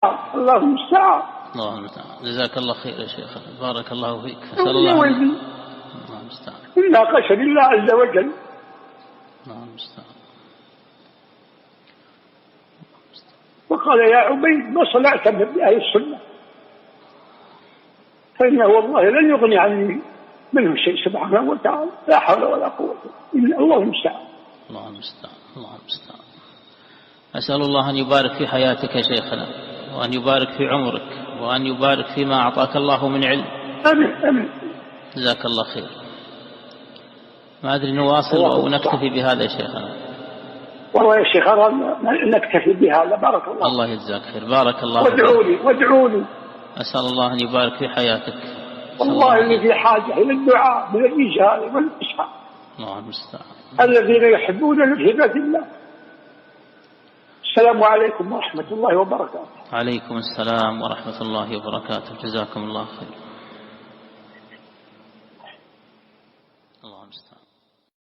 الله المستعان. الله المستعان. جزاك الله خير يا شيخ، بارك الله فيك. أسأل الله المستعان. إلا قشر الله عز وجل. الله المستعان. وقال يا عبيد ما صنعت بأهل السنة فإنه والله لن يغني عني منهم شيء سبحانه وتعالى. لا حول ولا قوة إلا الله المستعان. الله المستعان. الله المستعان. أسأل الله أن يبارك في حياتك يا شيخنا، وأن يبارك في عمرك، وأن يبارك فيما أعطاك الله من علم. آمين آمين. جزاك الله خير. ما أدري نواصل أو نكتفي بهذا يا شيخنا. والله يا شيخ نكتفي بهذا. بارك الله. الله يجزاك خير. بارك الله. وادعوا لي. أسأل الله أن يبارك في حياتك. والله إني في حاجة إلى الدعاء من الرجال والنساء. الله المستعان. الذين يحبون الهبة الله. السلام عليكم ورحمة الله وبركاته. عليكم السلام ورحمة الله وبركاته. جزاكم الله خير. الله المستعان.